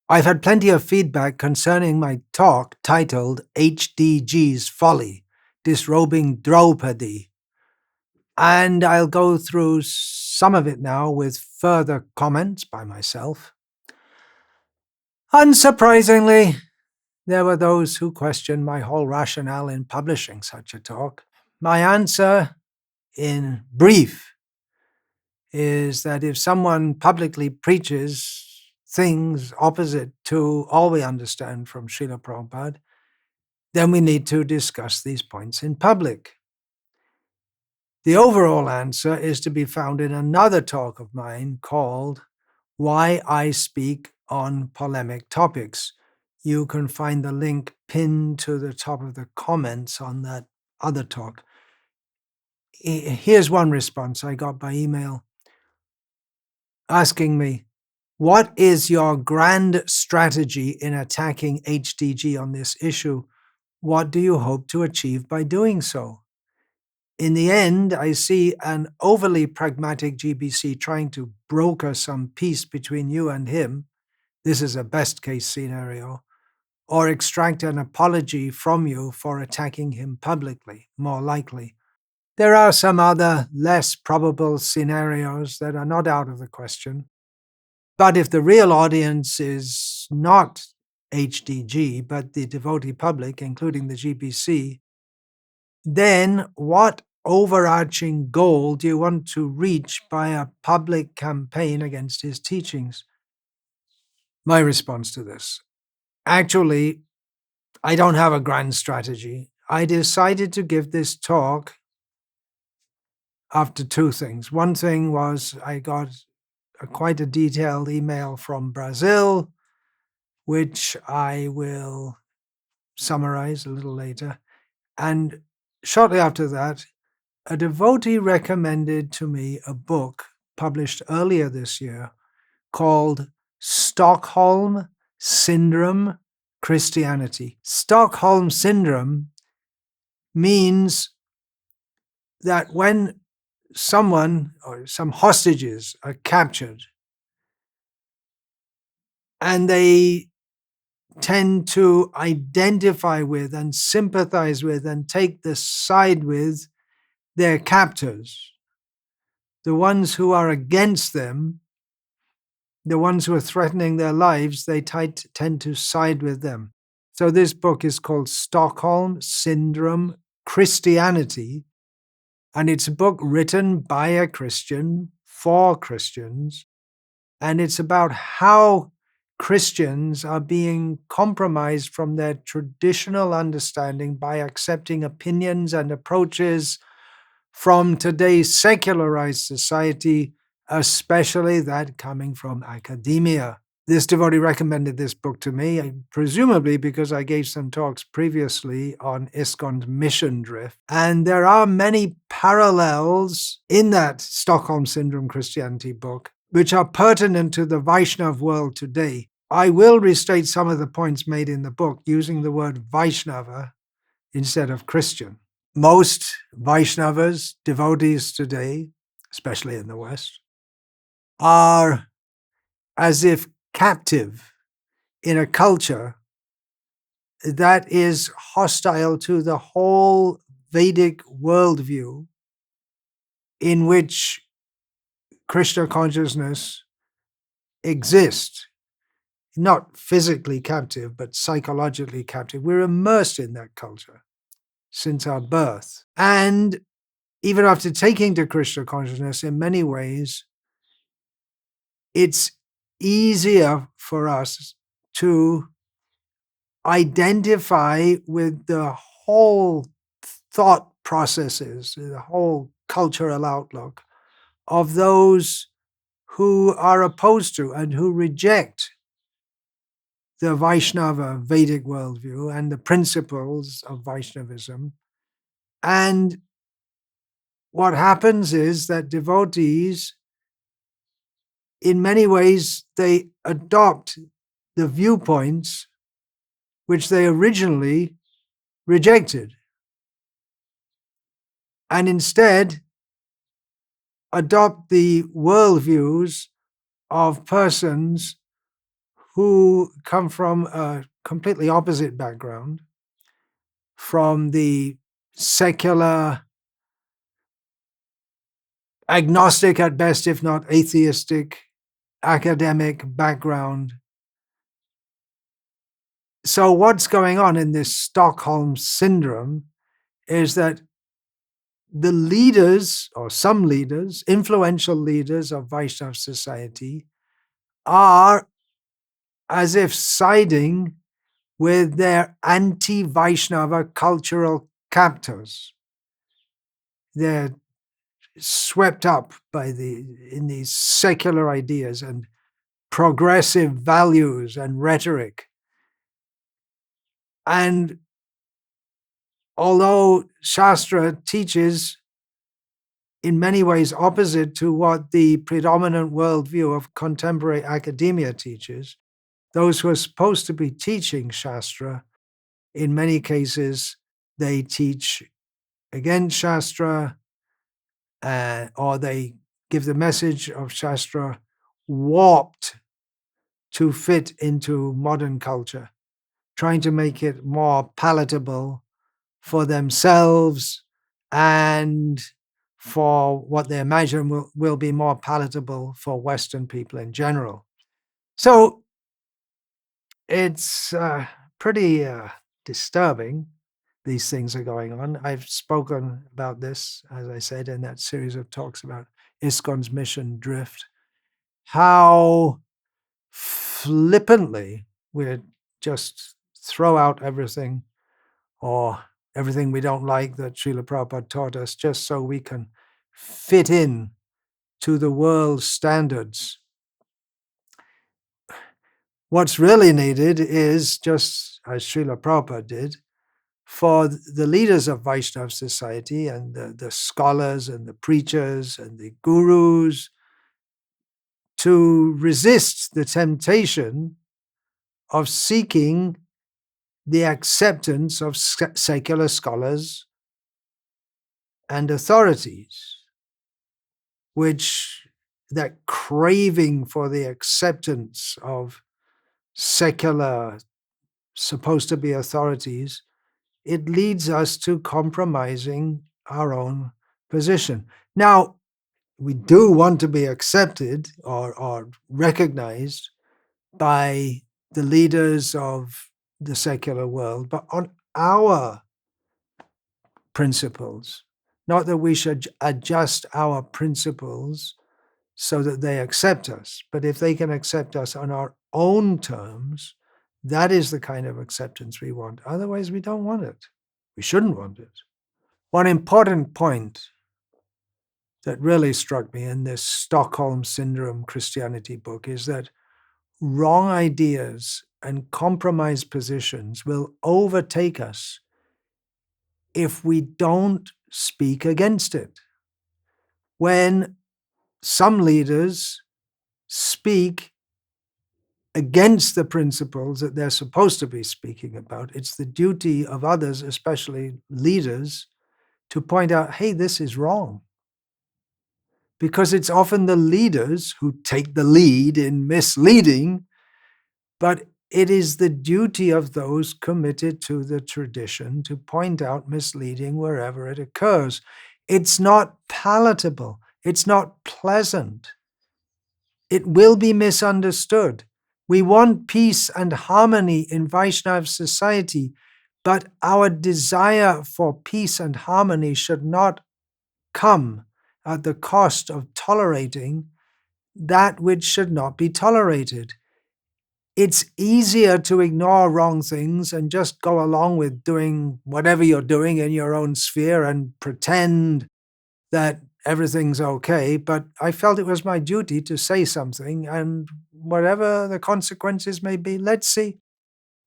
I've had plenty of feedback concerning my talk titled HDG's Folly, Disrobing Draupadi, and I'll go through some of it now with further comments by myself. Unsurprisingly, there were those who questioned my whole rationale in publishing such a talk. My answer, in brief, is that if someone publicly preaches things opposite to all we understand from Srila Prabhupada, then we need to discuss these points in public. The overall answer is to be found in another talk of mine called Why I Speak on Polemic Topics. You can find the link pinned to the top of the comments on that other talk. Here's one response I got by email asking me, what is your grand strategy in attacking HDG on this issue? What do you hope to achieve by doing so? In the end, I see an overly pragmatic GBC trying to broker some peace between you and him. This is a best-case scenario. Or extract an apology from you for attacking him publicly, more likely. There are some other less probable scenarios that are not out of the question. But if the real audience is not HDG, but the devotee public, including the GBC, then what overarching goal do you want to reach by a public campaign against his teachings? My response to this: actually, I don't have a grand strategy. I decided to give this talk after two things. One thing was I got quite a detailed email from Brazil, which I will summarize a little later. And shortly after that, a devotee recommended to me a book published earlier this year called Stockholm Syndrome Christianity. Stockholm Syndrome means that when someone or some hostages are captured and they tend to identify with and sympathize with and take the side with their captors, the ones who are against them, the ones who are threatening their lives, they tend to side with them. So this book is called Stockholm Syndrome Christianity, and it's a book written by a Christian for Christians, and it's about how Christians are being compromised from their traditional understanding by accepting opinions and approaches from today's secularized society, especially that coming from academia. This devotee recommended this book to me, presumably because I gave some talks previously on ISKCON's mission drift. And there are many parallels in that Stockholm Syndrome Christianity book, which are pertinent to the Vaishnav world today. I will restate some of the points made in the book using the word Vaishnava instead of Christian. Most Vaishnavas, devotees today, especially in the West, are as if captive in a culture that is hostile to the whole Vedic worldview in which Krishna consciousness exists. Not physically captive, but psychologically captive. We're immersed in that culture since our birth. And even after taking to Krishna consciousness, in many ways, it's easier for us to identify with the whole thought processes, the whole cultural outlook of those who are opposed to and who reject the Vaishnava Vedic worldview and the principles of Vaishnavism. And what happens is that devotees, in many ways, they adopt the viewpoints which they originally rejected, and instead adopt the worldviews of persons who come from a completely opposite background, from the secular, agnostic at best, if not atheistic, academic background. So what's going on in this Stockholm syndrome is that the leaders, or some leaders, influential leaders of Vaishnava society, are as if siding with their anti-Vaishnava cultural captors. They're swept up in these secular ideas and progressive values and rhetoric. And although Shastra teaches in many ways opposite to what the predominant worldview of contemporary academia teaches, those who are supposed to be teaching Shastra, in many cases, they teach against Shastra, or they give the message of Shastra warped to fit into modern culture, trying to make it more palatable for themselves and for what they imagine will be more palatable for Western people in general. So it's pretty disturbing. These things are going on. I've spoken about this, as I said, in that series of talks about ISKCON's mission drift, how flippantly we just throw out everything, or everything we don't like that Srila Prabhupada taught us, just so we can fit in to the world's standards. What's really needed is, just as Srila Prabhupada did, for the leaders of Vaishnava society and the scholars and the preachers and the gurus to resist the temptation of seeking the acceptance of secular scholars and authorities, which that craving for the acceptance of secular, supposed to be authorities, it leads us to compromising our own position. Now, we do want to be accepted or recognized by the leaders of the secular world, but on our principles, not that we should adjust our principles so that they accept us, but if they can accept us on our own terms, that is the kind of acceptance we want. Otherwise, we don't want it. We shouldn't want it. One important point that really struck me in this Stockholm Syndrome Christianity book is that wrong ideas and compromised positions will overtake us if we don't speak against it. When some leaders speak against the principles that they're supposed to be speaking about, it's the duty of others, especially leaders, to point out, hey, this is wrong. Because it's often the leaders who take the lead in misleading, but it is the duty of those committed to the tradition to point out misleading wherever it occurs. It's not palatable. It's not pleasant. It will be misunderstood. We want peace and harmony in Vaishnava society, but our desire for peace and harmony should not come at the cost of tolerating that which should not be tolerated. It's easier to ignore wrong things and just go along with doing whatever you're doing in your own sphere and pretend that everything's okay. But I felt it was my duty to say something, and whatever the consequences may be, let's see.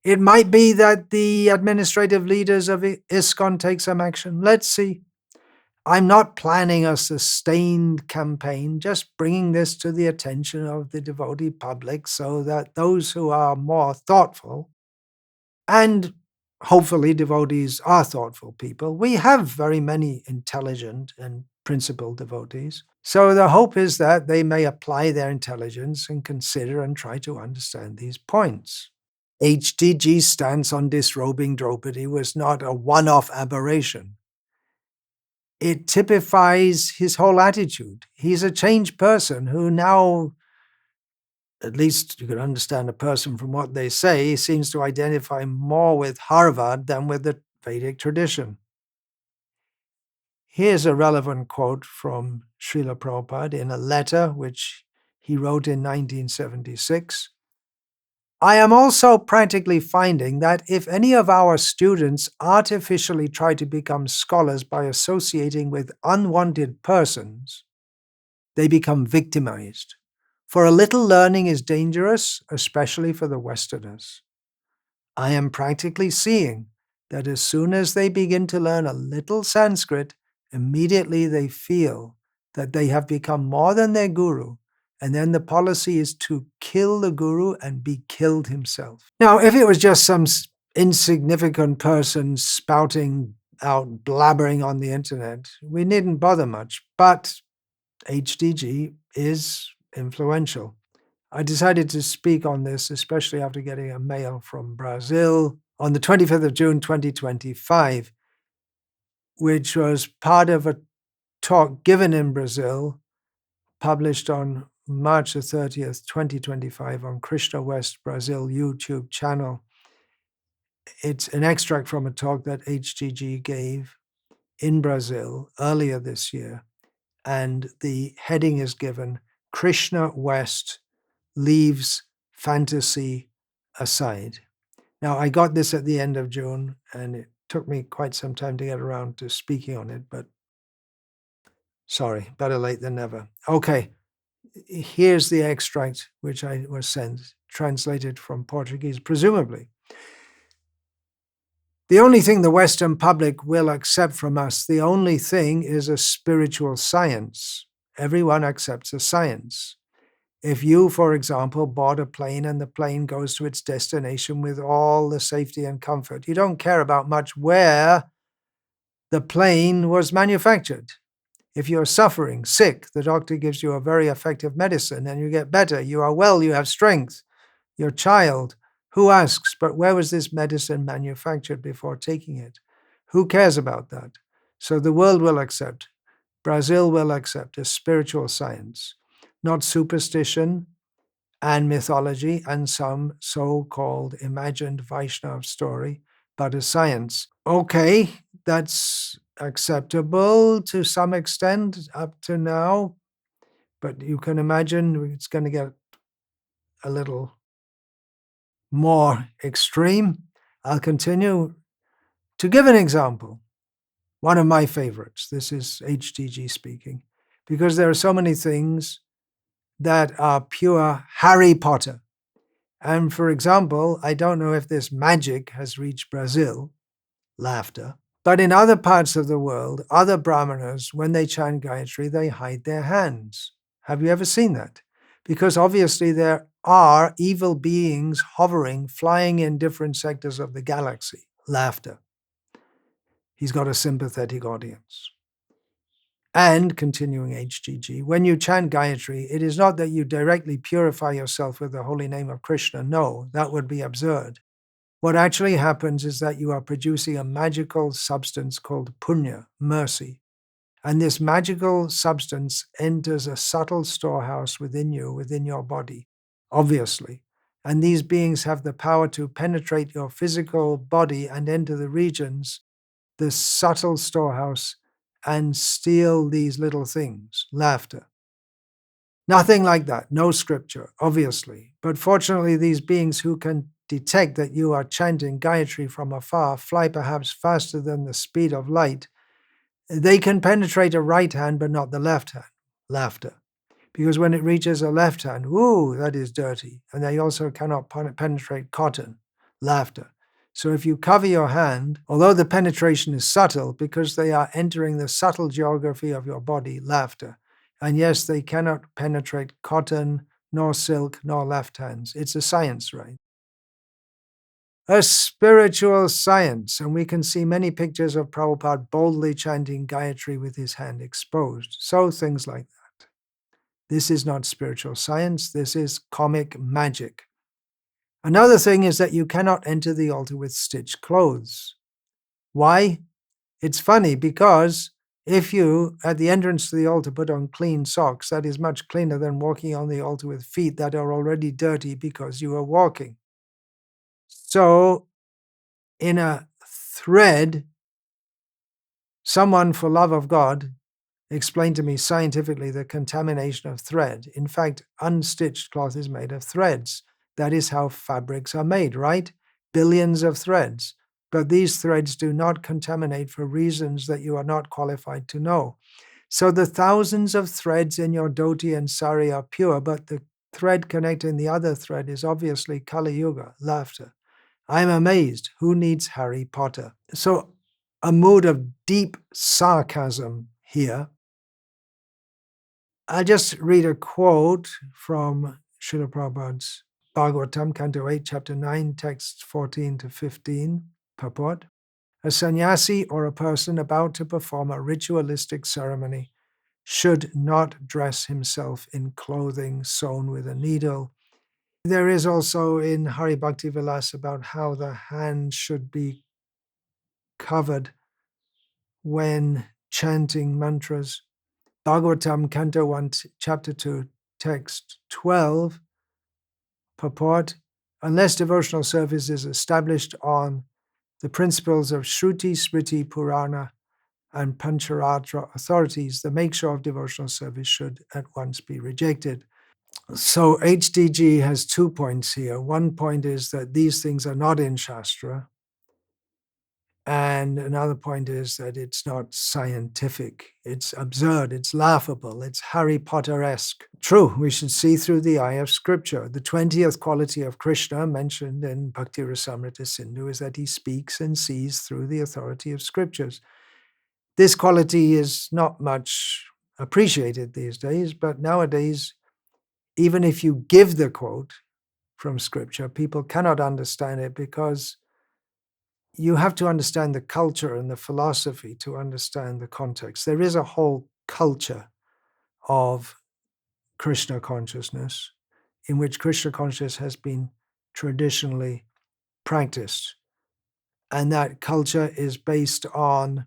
It might be that the administrative leaders of ISKCON take some action. Let's see. I'm not planning a sustained campaign, just bringing this to the attention of the devotee public so that those who are more thoughtful, and hopefully devotees are thoughtful people, we have very many intelligent and principal devotees. So the hope is that they may apply their intelligence and consider and try to understand these points. HDG's stance on disrobing Draupadi was not a one-off aberration. It typifies his whole attitude. He's a changed person who now, at least you can understand a person from what they say, seems to identify more with Harvard than with the Vedic tradition. Here's a relevant quote from Srila Prabhupada in a letter which he wrote in 1976. I am also practically finding that if any of our students artificially try to become scholars by associating with unwanted persons, they become victimized. For a little learning is dangerous, especially for the Westerners. I am practically seeing that as soon as they begin to learn a little Sanskrit, immediately they feel that they have become more than their guru, and then the policy is to kill the guru and be killed himself. Now, if it was just some insignificant person spouting out, blabbering on the internet, we needn't bother much, but HDG is influential. I decided to speak on this, especially after getting a mail from Brazil on the 25th of June, 2025, which was part of a talk given in Brazil, published on March the 30th, 2025 on Krishna West Brazil YouTube channel. It's an extract from a talk that HDG gave in Brazil earlier this year, and the heading is given, Krishna West Leaves Fantasy Aside. Now, I got this at the end of June, and it took me quite some time to get around to speaking on it, but sorry, better late than never. Okay, here's the extract which I was sent, translated from Portuguese, presumably. The only thing the Western public will accept from us, the only thing is a spiritual science. Everyone accepts a science. If you, for example, board a plane and the plane goes to its destination with all the safety and comfort, you don't care about much where the plane was manufactured. If you're suffering, sick, the doctor gives you a very effective medicine and you get better. You are well, you have strength. Your child, who asks, but where was this medicine manufactured before taking it? Who cares about that? So the world will accept, Brazil will accept a spiritual science, not superstition and mythology and some so-called imagined Vaishnav story, but a science. Okay, that's acceptable to some extent up to now, but you can imagine it's going to get a little more extreme. I'll continue. To give an example, one of my favorites, this is HDG speaking, because there are so many things that are pure Harry Potter. And for example, I don't know if this magic has reached Brazil, laughter, but in other parts of the world, other brahmanas, when they chant Gayatri, they hide their hands. Have you ever seen that? Because obviously there are evil beings hovering, flying in different sectors of the galaxy. Laughter. He's got a sympathetic audience. And, continuing HDG, when you chant Gayatri, it is not that you directly purify yourself with the holy name of Krishna. No, that would be absurd. What actually happens is that you are producing a magical substance called punya, mercy. And this magical substance enters a subtle storehouse within you, within your body, obviously. And these beings have the power to penetrate your physical body and enter the regions, the subtle storehouse, and steal these little things, laughter. Nothing like that, no scripture, obviously. But fortunately, these beings who can detect that you are chanting Gayatri from afar fly perhaps faster than the speed of light. They can penetrate a right hand, but not the left hand, laughter. Because when it reaches a left hand, ooh, that is dirty. And they also cannot penetrate cotton, laughter. So if you cover your hand, although the penetration is subtle, because they are entering the subtle geography of your body, laughter. And yes, they cannot penetrate cotton, nor silk, nor left hands. It's a science, right? a spiritual science. And we can see many pictures of Prabhupada boldly chanting Gayatri with his hand exposed. So things like that. This is not spiritual science. This is comic magic. Another thing is that you cannot enter the altar with stitched clothes. Why? It's funny because if you, at the entrance to the altar, put on clean socks, that is much cleaner than walking on the altar with feet that are already dirty because you are walking. So, in a thread, someone, for love of God, explained to me scientifically the contamination of thread. In fact, unstitched cloth is made of threads. That is how fabrics are made, right? Billions of threads. But these threads do not contaminate for reasons that you are not qualified to know. So the thousands of threads in your dhoti and sari are pure, but the thread connecting the other thread is obviously Kali Yuga, laughter. I'm amazed. Who needs Harry Potter? So a mood of deep sarcasm here. I'll just read a quote from Srila Prabhupada's Bhagavatam, Canto 8, Chapter 9, texts 14 to 15, purport. A sannyasi or a person about to perform a ritualistic ceremony should not dress himself in clothing sewn with a needle. There is also in Hari Bhakti Vilas about how the hand should be covered when chanting mantras. Bhagavatam, Canto 1, Chapter 2, Text 12, purport, unless devotional service is established on the principles of Shruti, Smriti, Purana, and Pancharatra authorities, the make-sure of devotional service should at once be rejected. So HDG has 2 points here. One point is that these things are not in Shastra. And another point is that it's not scientific. It's absurd. It's laughable. It's Harry Potter-esque. True, we should see through the eye of scripture. The 20th quality of Krishna mentioned in Bhakti Rasamrita Sindhu is that he speaks and sees through the authority of scriptures. This quality is not much appreciated these days, but nowadays, even if you give the quote from scripture, people cannot understand it because you have to understand the culture and the philosophy to understand the context. There is a whole culture of Krishna consciousness in which Krishna consciousness has been traditionally practiced. And that culture is based on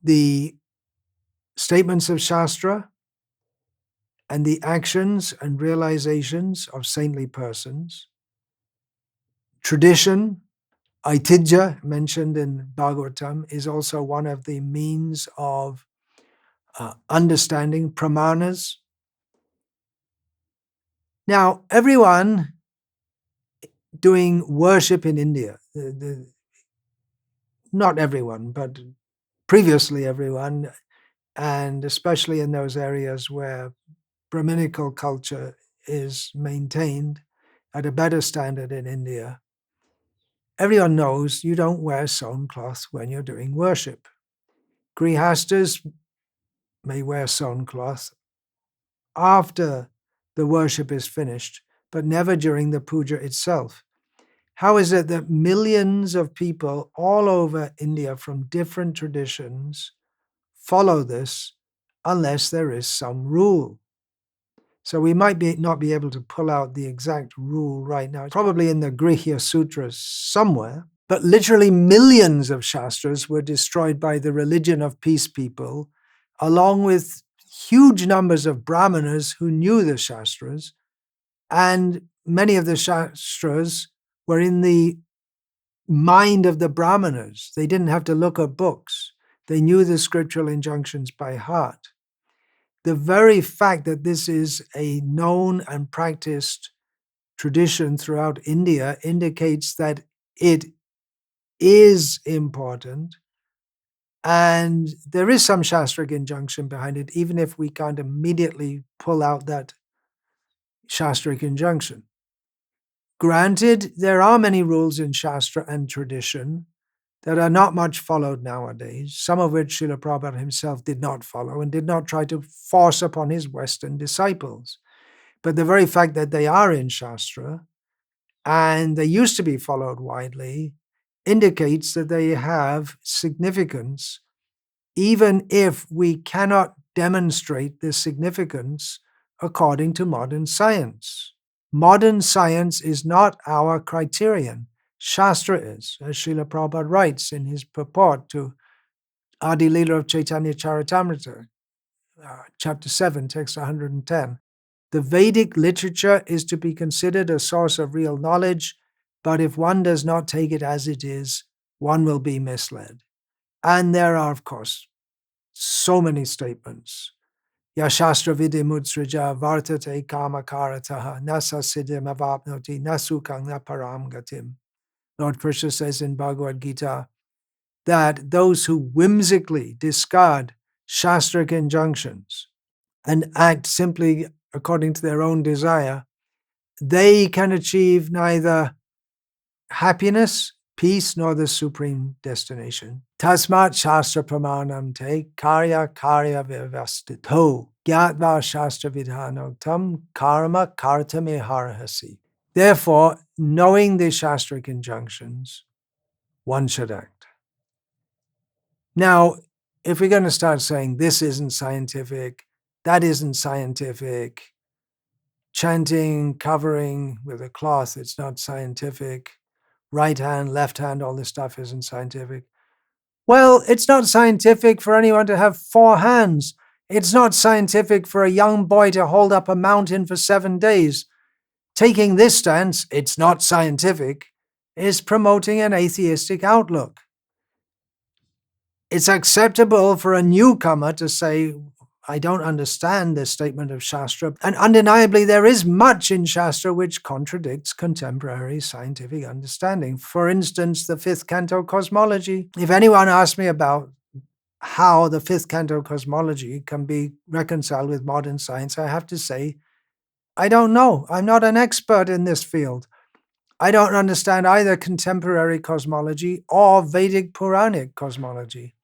the statements of Shastra and the actions and realizations of saintly persons. Tradition, Aitijya, mentioned in Bhagavatam, is also one of the means of understanding pramanas. Now, everyone doing worship in India, not everyone, but previously everyone, and especially in those areas where Brahminical culture is maintained at a better standard in India, everyone knows you don't wear sewn cloth when you're doing worship. Grihastas may wear sewn cloth after the worship is finished, but never during the puja itself. How is it that millions of people all over India from different traditions follow this unless there is some rule? So we might not be able to pull out the exact rule right now, probably in the Grihya Sutras somewhere, but literally millions of Shastras were destroyed by the religion of peace people, along with huge numbers of Brahmanas who knew the Shastras, and many of the Shastras were in the mind of the Brahmanas. They didn't have to look at books. They knew the scriptural injunctions by heart. The very fact that this is a known and practiced tradition throughout India indicates that it is important, and there is some Shastric injunction behind it, even if we can't immediately pull out that Shastric injunction. Granted, there are many rules in Shastra and tradition that are not much followed nowadays, some of which Srila Prabhupada himself did not follow and did not try to force upon his Western disciples. But the very fact that they are in Shastra and they used to be followed widely, indicates that they have significance, even if we cannot demonstrate the significance according to modern science. Modern science is not our criterion. Shastra is, as Srila Prabhupada writes in his purport to Adi Leela of Caitanya-caritamrta, chapter 7, text 110. The Vedic literature is to be considered a source of real knowledge, but if one does not take it as it is, one will be misled. And there are, of course, so many statements. Yashastra vidimutsrija vartate kamakarataha nasa siddhim avapnoti nasukang naparam gatim. Lord Krishna says in Bhagavad-gita that those who whimsically discard shastric injunctions and act simply according to their own desire, they can achieve neither happiness, peace, nor the supreme destination. Tasmat shastra pramanam te karya vivastito gyatva shastra vidhanoktam karma kartame harhasi. Therefore, knowing the shastric injunctions, one should act. Now, if we're going to start saying this isn't scientific, that isn't scientific, chanting, covering with a cloth, it's not scientific, right hand, left hand, all this stuff isn't scientific. Well, it's not scientific for anyone to have 4 hands. It's not scientific for a young boy to hold up a mountain for 7 days. Taking this stance, it's not scientific, is promoting an atheistic outlook. It's acceptable for a newcomer to say, I don't understand this statement of Shastra. And undeniably, there is much in Shastra which contradicts contemporary scientific understanding. For instance, the 5th canto cosmology. If anyone asks me about how the 5th canto cosmology can be reconciled with modern science, I have to say, I don't know. I'm not an expert in this field. I don't understand either contemporary cosmology or Vedic Puranic cosmology.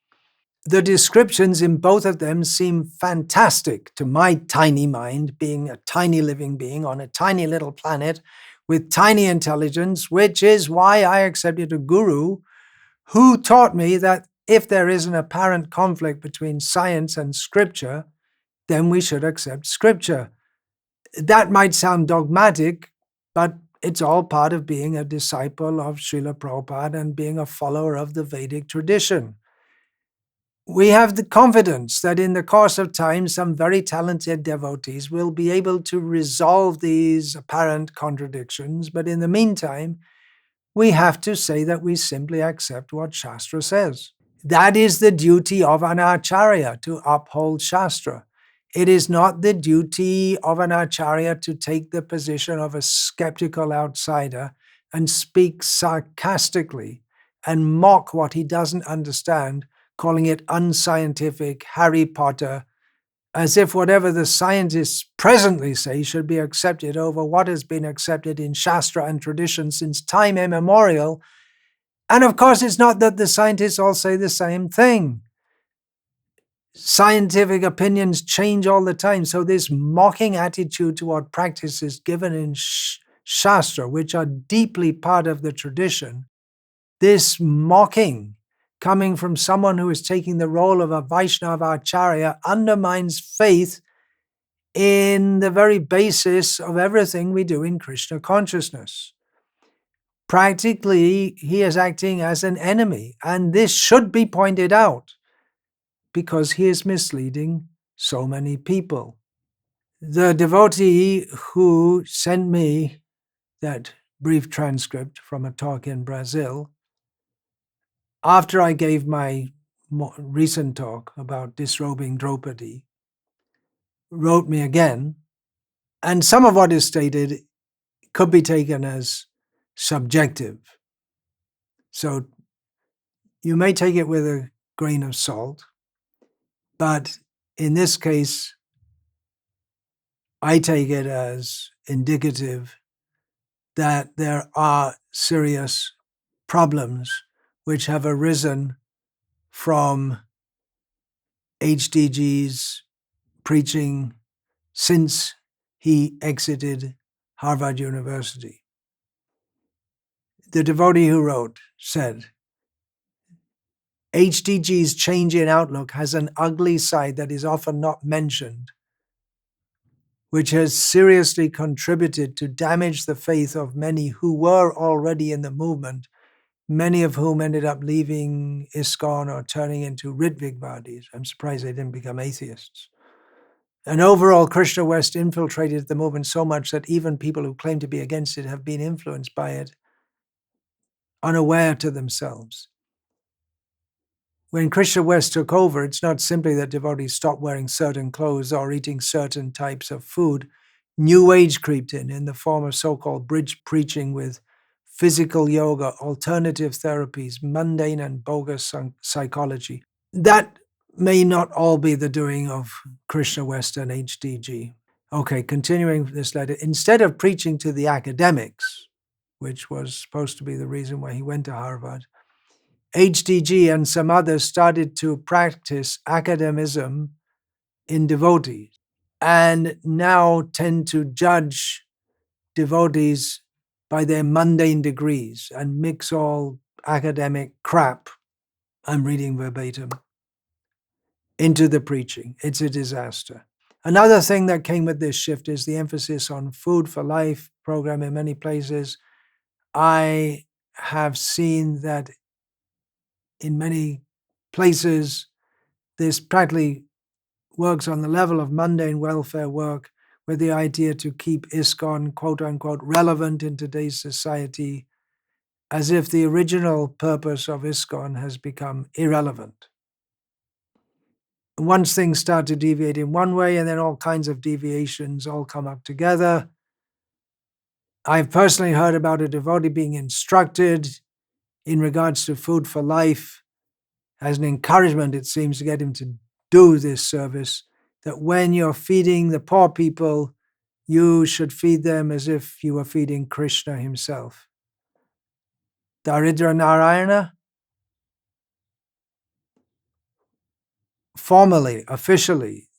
The descriptions in both of them seem fantastic to my tiny mind, being a tiny living being on a tiny little planet with tiny intelligence, which is why I accepted a guru who taught me that if there is an apparent conflict between science and scripture, then we should accept scripture. That might sound dogmatic, but it's all part of being a disciple of Srila Prabhupada and being a follower of the Vedic tradition. We have the confidence that in the course of time, some very talented devotees will be able to resolve these apparent contradictions. But in the meantime, we have to say that we simply accept what Shastra says. That is the duty of an acharya, to uphold Shastra. It is not the duty of an acharya to take the position of a skeptical outsider and speak sarcastically and mock what he doesn't understand, calling it unscientific, Harry Potter, as if whatever the scientists presently say should be accepted over what has been accepted in Shastra and tradition since time immemorial. And of course, it's not that the scientists all say the same thing. Scientific opinions change all the time. So this mocking attitude toward practices given in Shastra, which are deeply part of the tradition, this mocking coming from someone who is taking the role of a Vaishnava Acharya undermines faith in the very basis of everything we do in Krishna consciousness. Practically, he is acting as an enemy, and this should be pointed out because he is misleading so many people. The devotee who sent me that brief transcript from a talk in Brazil, after I gave my recent talk about disrobing Draupadi, wrote me again, and some of what is stated could be taken as subjective. So you may take it with a grain of salt, but in this case, I take it as indicative that there are serious problems which have arisen from HDG's preaching since he exited Harvard University. The devotee who wrote said, HDG's change in outlook has an ugly side that is often not mentioned, which has seriously contributed to damage the faith of many who were already in the movement, many of whom ended up leaving ISKCON or turning into Ritvigvadis. I'm surprised they didn't become atheists. And overall, Krishna West infiltrated the movement so much that even people who claim to be against it have been influenced by it, unaware to themselves. When Krishna West took over, it's not simply that devotees stopped wearing certain clothes or eating certain types of food. New Age creeped in the form of so-called bridge preaching with physical yoga, alternative therapies, mundane and bogus psychology. That may not all be the doing of Krishna West and HDG. Okay, continuing this letter. Instead of preaching to the academics, which was supposed to be the reason why he went to Harvard, HDG and some others started to practice academism in devotees and now tend to judge devotees by their mundane degrees and mix all academic crap, I'm reading verbatim, into the preaching. It's a disaster. Another thing that came with this shift is the emphasis on Food for Life program in many places. I have seen that in many places, this practically works on the level of mundane welfare work with the idea to keep ISKCON, quote unquote, relevant in today's society, as if the original purpose of ISKCON has become irrelevant. Once things start to deviate in one way and then all kinds of deviations all come up together. I've personally heard about a devotee being instructed in regards to Food for Life as an encouragement, it seems, to get him to do this service, that when you're feeding the poor people, you should feed them as if you were feeding Krishna himself. Daridra Narayana, formally, officially,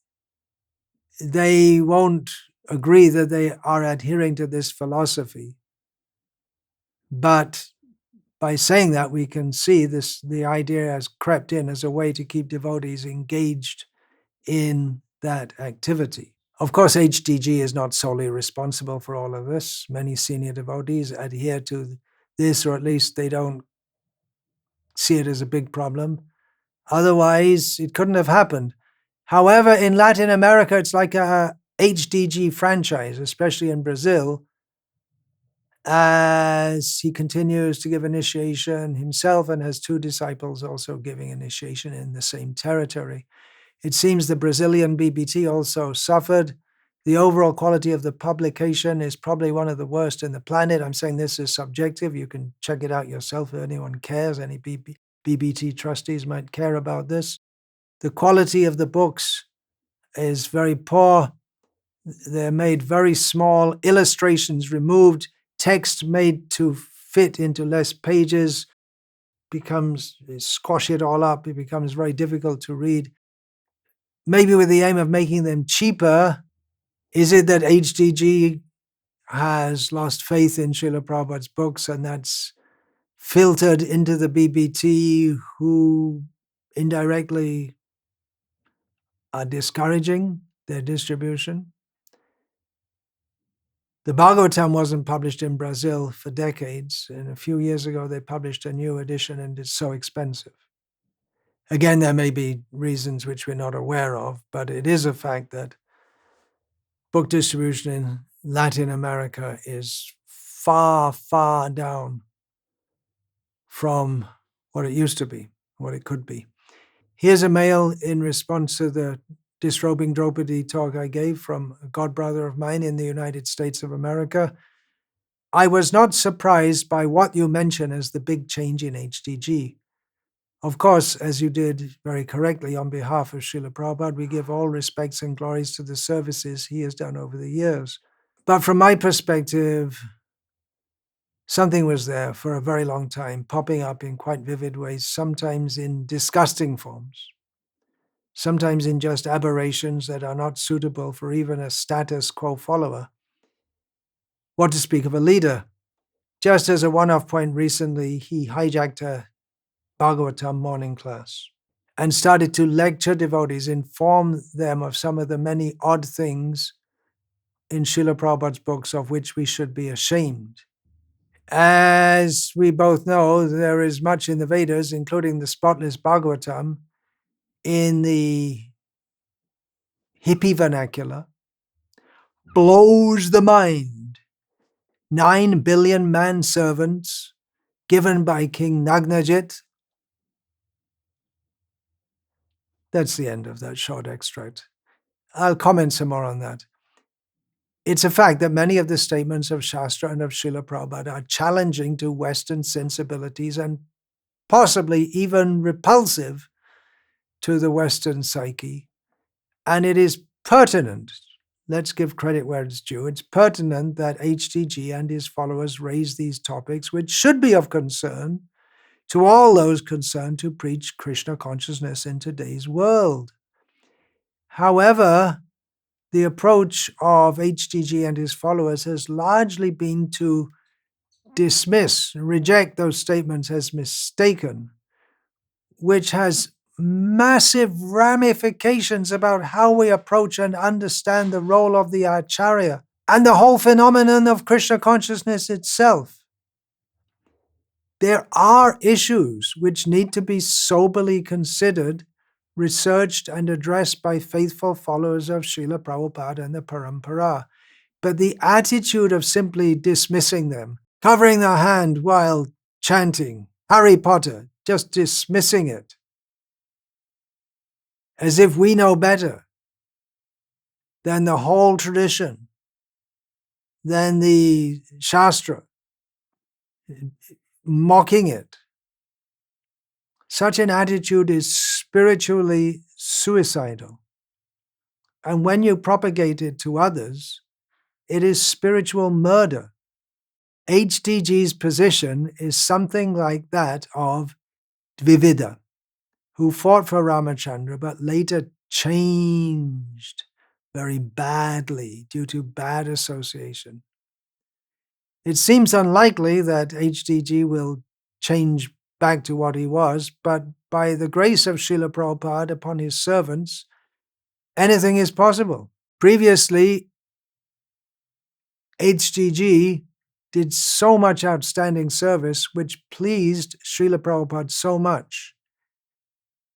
they won't agree that they are adhering to this philosophy. But by saying that, we can see the idea has crept in as a way to keep devotees engaged in that activity. Of course, HDG is not solely responsible for all of this. Many senior devotees adhere to this, or at least they don't see it as a big problem. Otherwise, it couldn't have happened. However, in Latin America, it's like a HDG franchise, especially in Brazil, as he continues to give initiation himself and has two disciples also giving initiation in the same territory. It seems the Brazilian BBT also suffered. The overall quality of the publication is probably one of the worst in the planet. I'm saying this is subjective. You can check it out yourself if anyone cares. Any BBT trustees might care about this. The quality of the books is very poor. They're made very small, illustrations removed, text made to fit into less pages, squash it all up, it becomes very difficult to read. Maybe with the aim of making them cheaper. Is it that HDG has lost faith in Srila Prabhupada's books and that's filtered into the BBT, who indirectly are discouraging their distribution? The Bhagavatam wasn't published in Brazil for decades, and a few years ago they published a new edition and it's so expensive. Again, there may be reasons which we're not aware of, but it is a fact that book distribution in Latin America is far, far down from what it used to be, what it could be. Here's a mail in response to the disrobing Draupadi talk I gave from a godbrother of mine in the United States of America. I was not surprised by what you mention as the big change in HDG. Of course, as you did very correctly on behalf of Srila Prabhupada, we give all respects and glories to the services he has done over the years. But from my perspective, something was there for a very long time, popping up in quite vivid ways, sometimes in disgusting forms, sometimes in just aberrations that are not suitable for even a status quo follower. What to speak of a leader? Just as a one-off point recently, he hijacked a Bhagavatam morning class and started to lecture devotees, inform them of some of the many odd things in Srila Prabhupada's books of which we should be ashamed. As we both know, there is much in the Vedas, including the spotless Bhagavatam, in the hippie vernacular, blows the mind. 9 billion manservants given by King Nagnajit. That's the end of that short extract. I'll comment some more on that. It's a fact that many of the statements of Shastra and of Srila Prabhupada are challenging to Western sensibilities and possibly even repulsive to the Western psyche. And it is pertinent, let's give credit where it's due, it's pertinent that HDG and his followers raise these topics, which should be of concern to all those concerned to preach Krishna consciousness in today's world. However, the approach of HDG and his followers has largely been to dismiss, reject those statements as mistaken, which has massive ramifications about how we approach and understand the role of the Acharya and the whole phenomenon of Krishna consciousness itself. There are issues which need to be soberly considered, researched, and addressed by faithful followers of Srila Prabhupada and the Parampara. But the attitude of simply dismissing them, covering their hand while chanting Harry Potter, just dismissing it, as if we know better than the whole tradition, than the Shastra, mocking it. Such an attitude is spiritually suicidal. And when you propagate it to others, it is spiritual murder. HDG's position is something like that of Dvivida, who fought for Ramachandra but later changed very badly due to bad association. It seems unlikely that HDG will change back to what he was, but by the grace of Srila Prabhupada upon his servants, anything is possible. Previously, HDG did so much outstanding service which pleased Srila Prabhupada so much.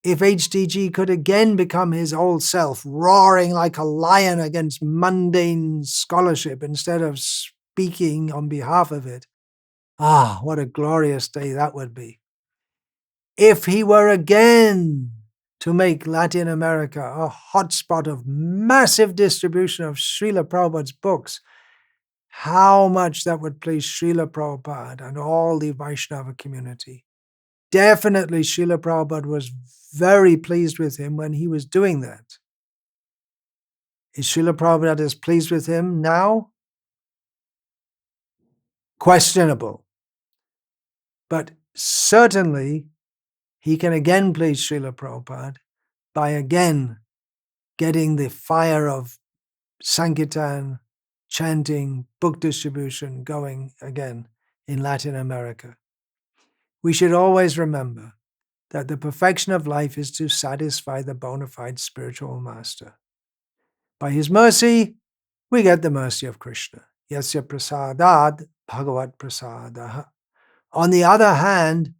If HDG could again become his old self, roaring like a lion against mundane scholarship instead of speaking on behalf of it, what a glorious day that would be. If he were again to make Latin America a hotspot of massive distribution of Srila Prabhupada's books, how much that would please Srila Prabhupada and all the Vaishnava community. Definitely Srila Prabhupada was very pleased with him when he was doing that. Is Srila Prabhupada as pleased with him now? Questionable. But certainly he can again please Srila Prabhupada by again getting the fire of Sankirtan, chanting, book distribution going again in Latin America. We should always remember that the perfection of life is to satisfy the bona fide spiritual master. By his mercy, we get the mercy of Krishna. Yasya prasadad bhagavat prasadaha. On the other hand,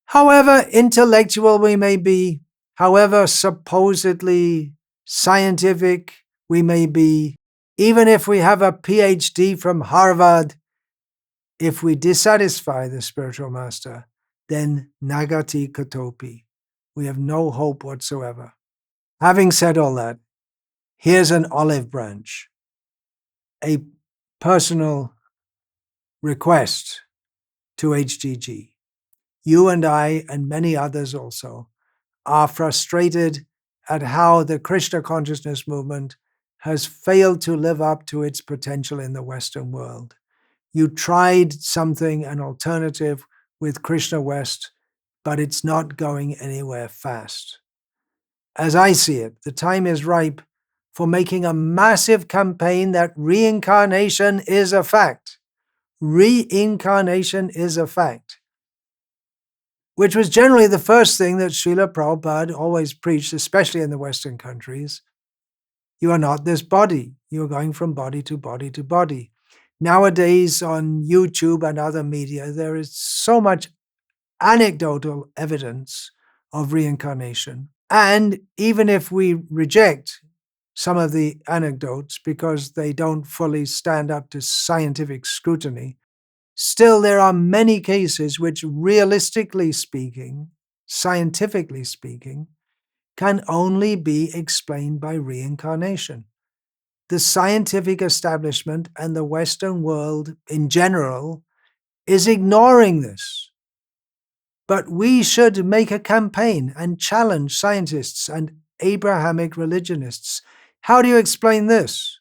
however intellectual we may be, however supposedly scientific we may be, even if we have a PhD from Harvard, if we dissatisfy the spiritual master, then nagati katopi. We have no hope whatsoever. Having said all that, here's an olive branch, a personal request to HDG. You and I, and many others also, are frustrated at how the Krishna consciousness movement has failed to live up to its potential in the Western world. You tried something, an alternative with Krishna West, but it's not going anywhere fast. As I see it, the time is ripe for making a massive campaign that reincarnation is a fact. reincarnation is a fact, which was generally the first thing that Srila Prabhupada always preached, especially in the Western countries. You are not this body. You are going from body to body to body. Nowadays on YouTube and other media, there is so much anecdotal evidence of reincarnation. And even if we reject some of the anecdotes because they don't fully stand up to scientific scrutiny, still there are many cases which, realistically speaking, scientifically speaking, can only be explained by reincarnation. The scientific establishment and the Western world in general is ignoring this. But we should make a campaign and challenge scientists and Abrahamic religionists. How do you explain this?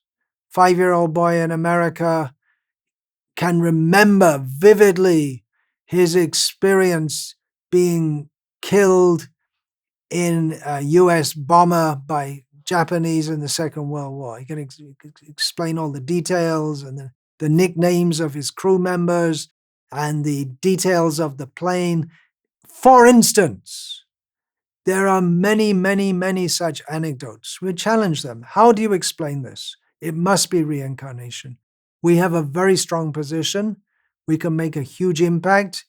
5-year-old boy in America can remember vividly his experience being killed in a US bomber by Japanese in the Second World War. He can explain all the details and the nicknames of his crew members and the details of the plane. For instance, there are many, many, many such anecdotes. We challenge them. How do you explain this? It must be reincarnation. We have a very strong position. We can make a huge impact.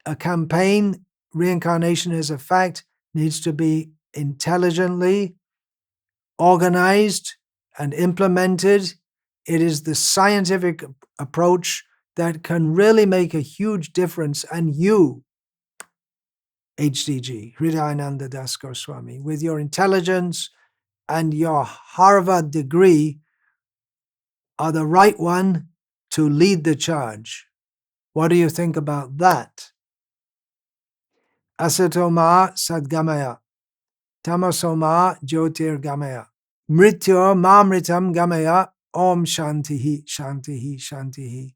A campaign, reincarnation is a fact, needs to be intelligently organized and implemented. It is the scientific approach that can really make a huge difference. And you, HDG, Hridayananda Das Goswami, with your intelligence and your Harvard degree, are the right one to lead the charge. What do you think about that? Asatoma sadgamaya, tamasoma jyotirgamaya, mrityo mamritam gamaya, om shantihi, shantihi, shantihi.